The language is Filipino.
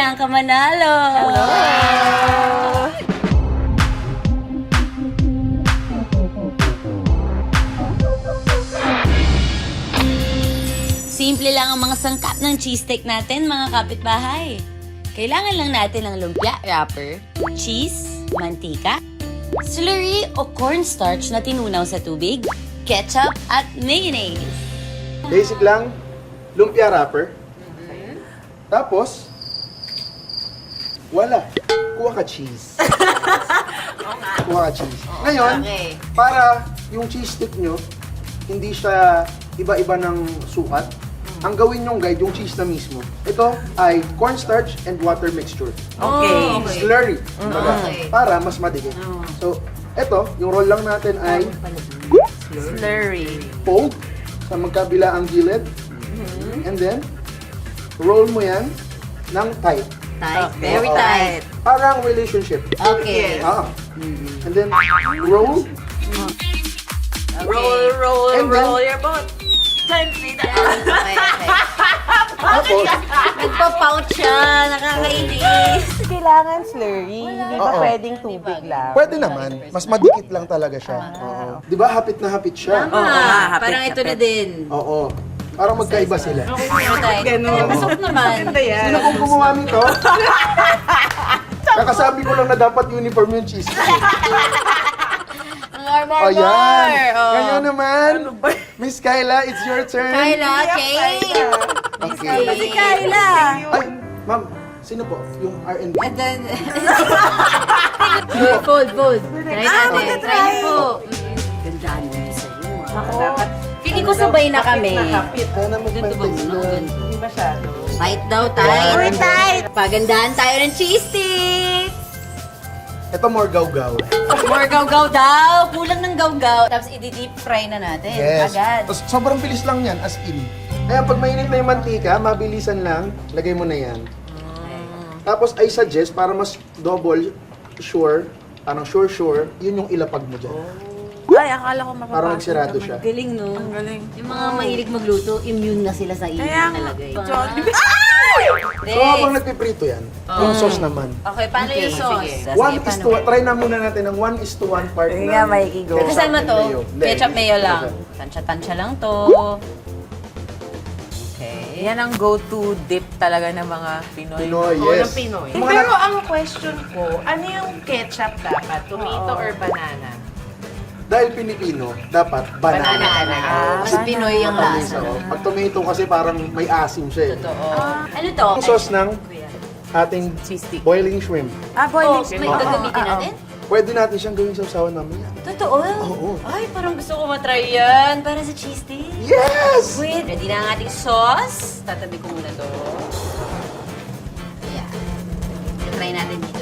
Bianca Manalo! Simple lang ang mga sangkap ng cheese stick natin, mga kapitbahay. Kailangan lang natin ng lumpia wrapper, cheese, mantika, slurry o cornstarch na tinunaw sa tubig, ketchup at mayonnaise. Basic lang, lumpia wrapper. Tapos, wala. Kuha ka cheese. Kuha ka cheese. Ngayon, Okay. para yung cheese stick nyo, hindi siya iba-iba ng sukat, ang gawin nyong guide, yung cheese na mismo. Ito ay cornstarch and water mixture. Okay. Slurry. kumbaga, Okay. Para mas madikit. So, ito, yung roll lang natin ay Slurry. fold sa magkabila ang gilid. And then, roll mo yan ng tight. Tight. Very tight. Parang relationship. Okay. And then, roll. Roll And then- your boat. Gently down. Okay. Tapos, Nagpa-pouch siya. Nakakainis. Kailangan slurry. Hindi ba Oo. pwedeng tubig lang? pwede naman. Mas madikit lang talaga siya. Oo. Di ba hapit na hapit siya? Parang ito na din. Oo. Parang magkaiba sila. Ganun. Pasok naman. Ganda yan. Sino pong gumawa nito? Kakasabi ko lang na dapat uniform yung cheese. More. Ayan. Oh. Ganyan naman. Miss Kyla, it's your turn. Kyla, cake. Okay. Si Kyla. Ay, ma'am, sino po? Yung R&B? And then, fold. Try natin. Try niyo po. Gandaan mo yun sa'yo. Dapat Feeling ko sabay na kami. nakapit. Sana mo Ganito ba muna? Ganito. Hindi masyado. Tight daw, tight. Uy, tight. Pagandahan tayo ng cheese stick. Ito more gaw-gaw. More gaw-gaw daw. Kulang ng gaw-gaw. Tapos i-deep fry na natin. Yes. Agad. Tapos sobrang bilis lang yan, as in. Kaya pag mainit na yung mantika, mabilisan lang, lagay mo na yan. Tapos I suggest, para mas double sure, parang sure, yun yung ilapag mo dyan. Ay, akala ko mapapasok. Para magsirado siya. Galing, no? Ang galing. Yung mga mahilig magluto, immune na sila sa init Kaya nga, talaga. John. So habang nagpiprito yan, yung sauce naman. Okay, paano yung sauce? Try na muna natin ng 1:1 part Sige na nga, makikigo. ketchup Kasama and to? mayo. Hindi, Ketchup hindi. mayo lang. Tansya-tansya lang to. Okay. Yan ang go-to dip talaga ng mga Pinoy. Pinoy, Oo, yes. ng Pinoy. Mga Pero ang question ko, ano yung ketchup dapat? Tomato or banana? Dahil Pilipino, dapat banana. Banana. Mas banana. Pinoy yung lasa. So, pag tomato kasi parang may asim siya eh. Totoo. Ano to? Ang sauce ng ating Cheese stick. boiling shrimp. Ah, Oh, boiling may gagamitin natin? Pwede natin siyang gawing sausawan mamaya. Totoo? Oo. Ay, parang gusto ko matry yan. Para sa cheese stick. Yes! Wait, ready na ang ating sauce. Tatabi ko muna to. Ayan. Try natin dito.